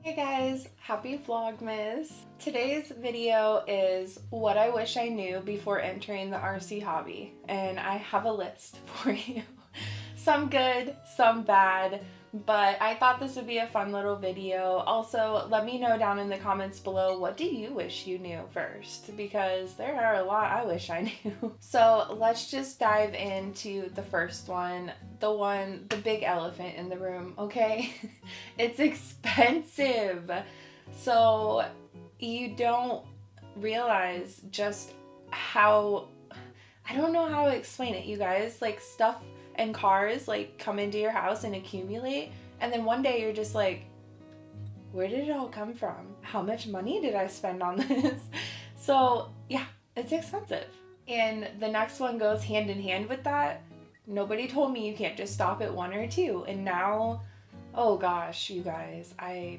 Hey guys, happy Vlogmas! Today's video is what I wish I knew before entering the RC hobby, and I have a list for you. Some good, some bad, but I thought this would be a fun little video. Also, let me know down in the comments below, what do you wish you knew first? Because there are a lot I wish I knew. So let's just dive into the first one, the big elephant in the room, okay? It's expensive. So you don't realize just how, I don't know how to explain it, you guys. Like, stuff and cars like come into your house and accumulate, and then one day you're just like, where did it all come from? How much money did I spend on this? So yeah, it's expensive. And the next one goes hand in hand with that. Nobody told me you can't just stop at one or two, and now, oh gosh, you guys, I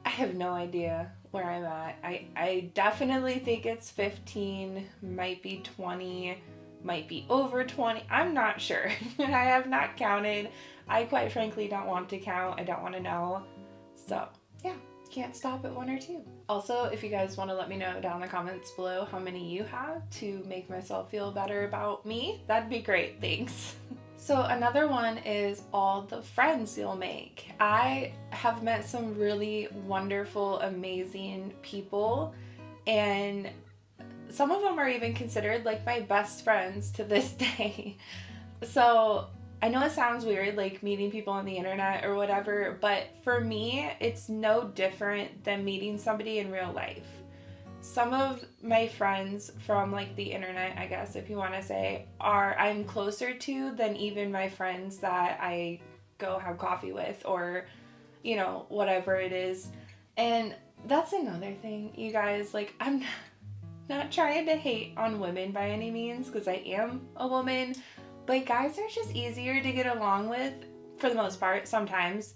have no idea where I'm at. I definitely think it's 15, might be 20, might be over 20. I'm not sure. I have not counted. I quite frankly don't want to count. I don't want to know. So yeah, can't stop at one or two. Also, if you guys want to let me know down in the comments below how many you have to make myself feel better about me, that'd be great. Thanks. So another one is all the friends you'll make. I have met some really wonderful, amazing people, and some of them are even considered like my best friends to this day. So I know it sounds weird, like meeting people on the internet or whatever, but for me, it's no different than meeting somebody in real life. Some of my friends from like the internet, I guess if you want to say, are I'm closer to than even my friends that I go have coffee with, or whatever it is. And that's another thing, you guys. Like, I'm not trying to hate on women by any means, because I am a woman, but guys are just easier to get along with for the most part sometimes.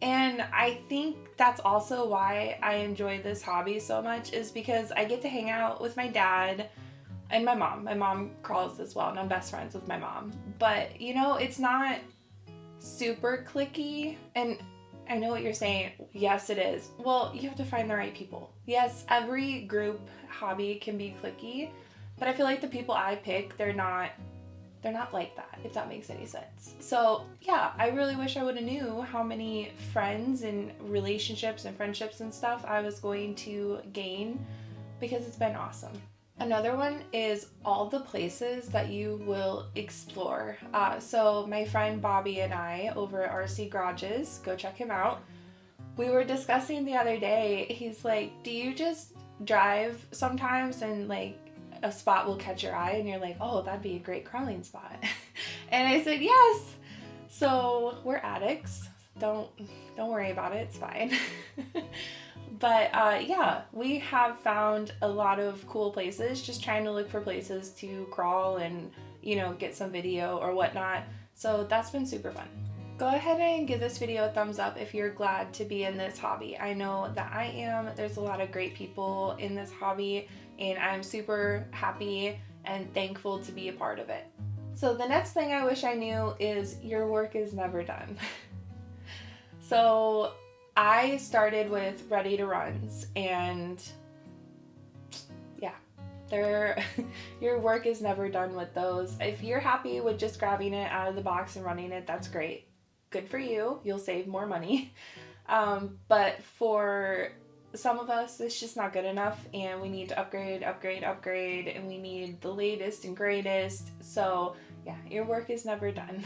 And I think that's also why I enjoy this hobby so much, is because I get to hang out with my dad and my mom. My mom crawls as well, and I'm best friends with my mom. But, it's not super cliquey. And I know what you're saying. Yes, it is. Well, you have to find the right people. Yes, every group hobby can be cliquey, but I feel like the people I pick, they're not like that, if that makes any sense. So yeah, I really wish I would have knew how many friends and relationships and friendships and stuff I was going to gain, because it's been awesome. Another one is all the places that you will explore. So my friend Bobby and I over at RC Garages, go check him out. We were discussing the other day, he's like, do you just drive sometimes and like a spot will catch your eye and you're like, oh, that'd be a great crawling spot? And I said, yes. So we're addicts. Don't worry about it. It's fine. But yeah, we have found a lot of cool places, just trying to look for places to crawl and, get some video or whatnot. So that's been super fun. Go ahead and give this video a thumbs up if you're glad to be in this hobby. I know that I am. There's a lot of great people in this hobby, and I'm super happy and thankful to be a part of it. So the next thing I wish I knew is your work is never done. So I started with ready to runs, and yeah, your work is never done with those. If you're happy with just grabbing it out of the box and running it, that's great. Good for you. You'll save more money. But for some of us, it's just not good enough, and we need to upgrade, and we need the latest and greatest. So yeah, your work is never done.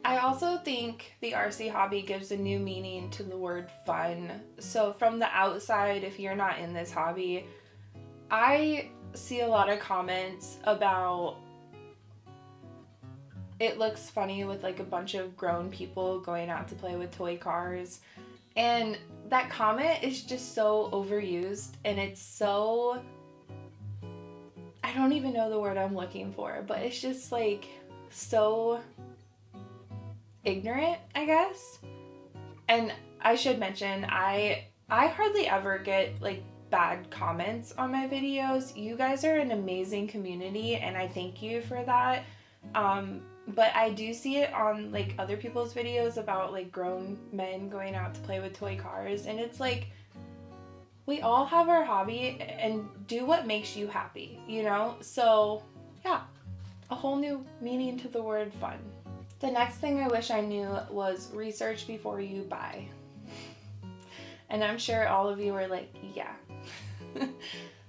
I also think the RC hobby gives a new meaning to the word fun. So from the outside, if you're not in this hobby, I see a lot of comments about it looks funny with like a bunch of grown people going out to play with toy cars. And that comment is just so overused, and it's so, I don't even know the word I'm looking for, but it's just like so ignorant, I guess. And I should mention, I hardly ever get like bad comments on my videos. You guys are an amazing community, and I thank you for that. but I do see it on like other people's videos about like grown men going out to play with toy cars, and it's like we all have our hobby and do what makes you happy, you know? So, yeah, a whole new meaning to the word fun. The next thing I wish I knew was research before you buy. And I'm sure all of you are like, yeah.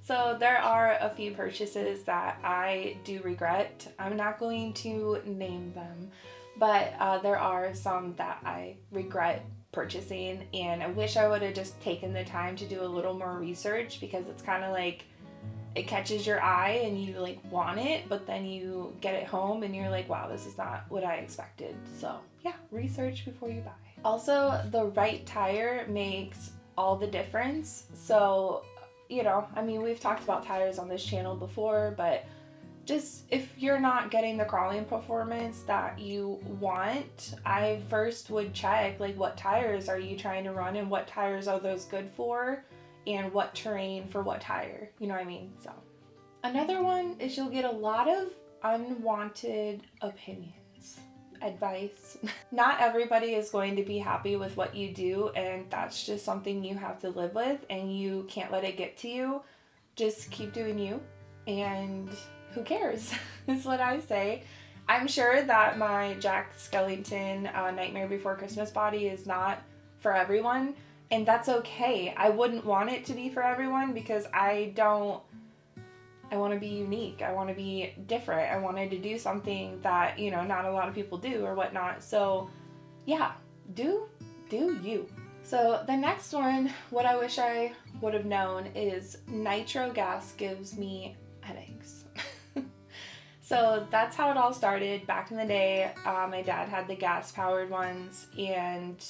So there are a few purchases that I do regret. I'm not going to name them, but there are some that I regret purchasing, and I wish I would have just taken the time to do a little more research, because it's kind of like it catches your eye and you like want it, but then you get it home and you're like, wow, this is not what I expected. So yeah, research before you buy. Also, the right tire makes all the difference. So, you know, I mean, we've talked about tires on this channel before, but just if you're not getting the crawling performance that you want, I first would check like what tires are you trying to run and what tires are those good for, and what terrain for what tire, you know what I mean? So another one is you'll get a lot of unwanted opinions, advice. Not everybody is going to be happy with what you do, and that's just something you have to live with, and you can't let it get to you. Just keep doing you, and who cares? Is what I say. I'm sure that my Jack Skellington Nightmare Before Christmas body is not for everyone, and that's okay. I wouldn't want it to be for everyone, because I want to be unique. I want to be different. I wanted to do something that, you know, not a lot of people do or whatnot. So yeah, do you. So the next one, what I wish I would have known is nitro gas gives me headaches. So that's how it all started back in the day. My dad had the gas powered ones, and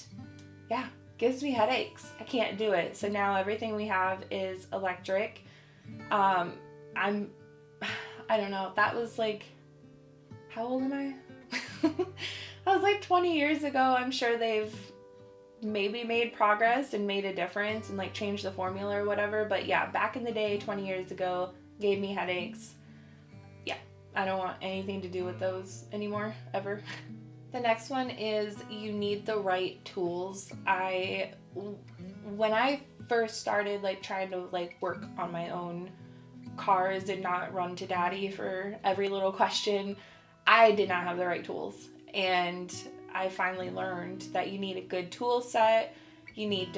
yeah, gives me headaches. I can't do it. So now everything we have is electric. I don't know, that was like, how old am I? I was like 20 years ago. I'm sure they've maybe made progress and made a difference and like changed the formula or whatever. But yeah, back in the day, 20 years ago, gave me headaches. Yeah, I don't want anything to do with those anymore, ever. The next one is you need the right tools. When I first started like trying to like work on my own cars and not run to daddy for every little question, I did not have the right tools. And I finally learned that you need a good tool set. You need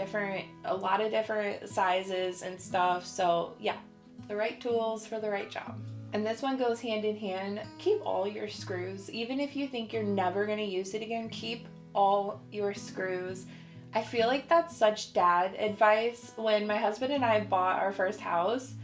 a lot of different sizes and stuff. So yeah, the right tools for the right job. And this one goes hand in hand. Keep all your screws. Even if you think you're never going to use it again, keep all your screws. I feel like that's such dad advice. When my husband and I bought our first house,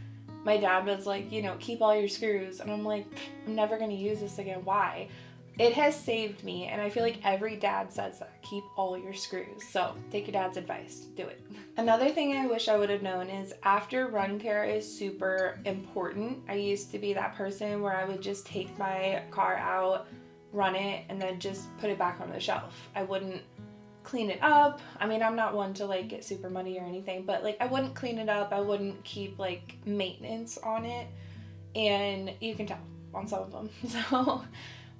my dad was like, you know, keep all your screws. And I'm like, I'm never going to use this again. Why? It has saved me, and I feel like every dad says that. Keep all your screws. So take your dad's advice. Do it. Another thing I wish I would have known is after run care is super important. I used to be that person where I would just take my car out, run it, and then just put it back on the shelf. I wouldn't clean it up. I mean, I'm not one to like get super muddy or anything, but like I wouldn't clean it up. I wouldn't keep like maintenance on it, and you can tell on some of them. So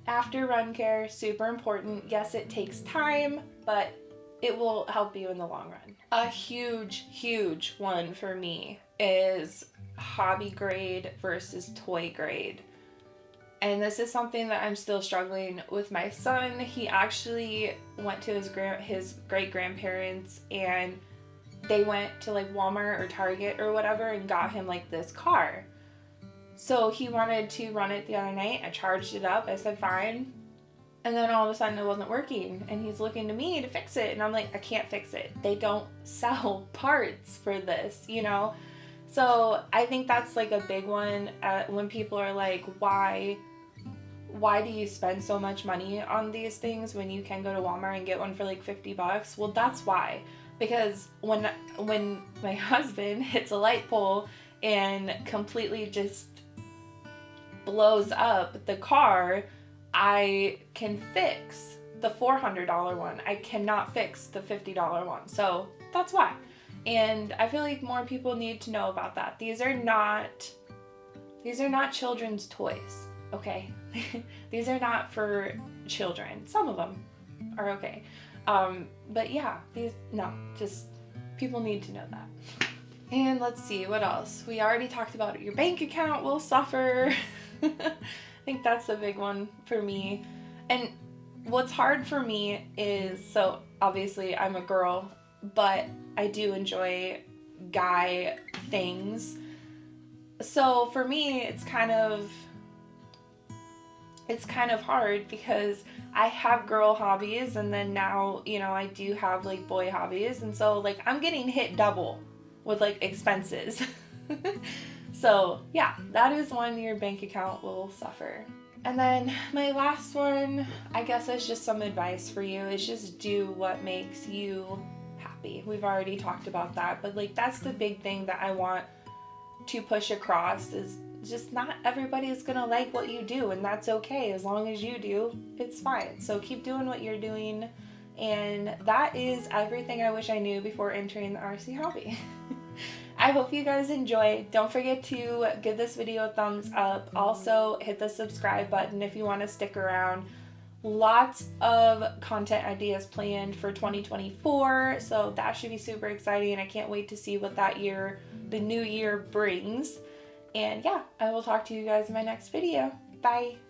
after run care, super important. Yes, it takes time, but it will help you in the long run. A huge one for me is hobby grade versus toy grade. And this is something that I'm still struggling with my son. He actually went to his great grandparents, and they went to like Walmart or Target or whatever and got him like this car. So he wanted to run it the other night. I charged it up. I said, fine. And then all of a sudden it wasn't working. And he's looking to me to fix it. And I'm like, I can't fix it. They don't sell parts for this, you know? So I think that's like a big one when people are like, why do you spend so much money on these things when you can go to Walmart and get one for like $50? Well, that's why. Because when my husband hits a light pole and completely just blows up the car, I can fix the $400 one. I cannot fix the $50 one. So that's why. And I feel like more people need to know about that. These are not children's toys. okay? These are not for children. Some of them are okay. But yeah, no, just people need to know that. And let's see, what else? We already talked about it. Your bank account will suffer. I think that's the big one for me. And what's hard for me is, so obviously I'm a girl, but I do enjoy guy things. So for me, it's kind of hard because I have girl hobbies and then now, I do have like boy hobbies, and so like I'm getting hit double with like expenses. So yeah, that is one your bank account will suffer. And then my last one, I guess, is just some advice for you, is just do what makes you happy. We've already talked about that, but like that's the big thing that I want to push across, is just not everybody is gonna like what you do, and that's okay. As long as you do, it's fine. So keep doing what you're doing. And that is everything I wish I knew before entering the RC hobby. I hope you guys enjoy. Don't forget to give this video a thumbs up. Also, hit the subscribe button if you want to stick around. Lots of content ideas planned for 2024, so that should be super exciting. I can't wait to see what the new year brings. And yeah, I will talk to you guys in my next video. Bye!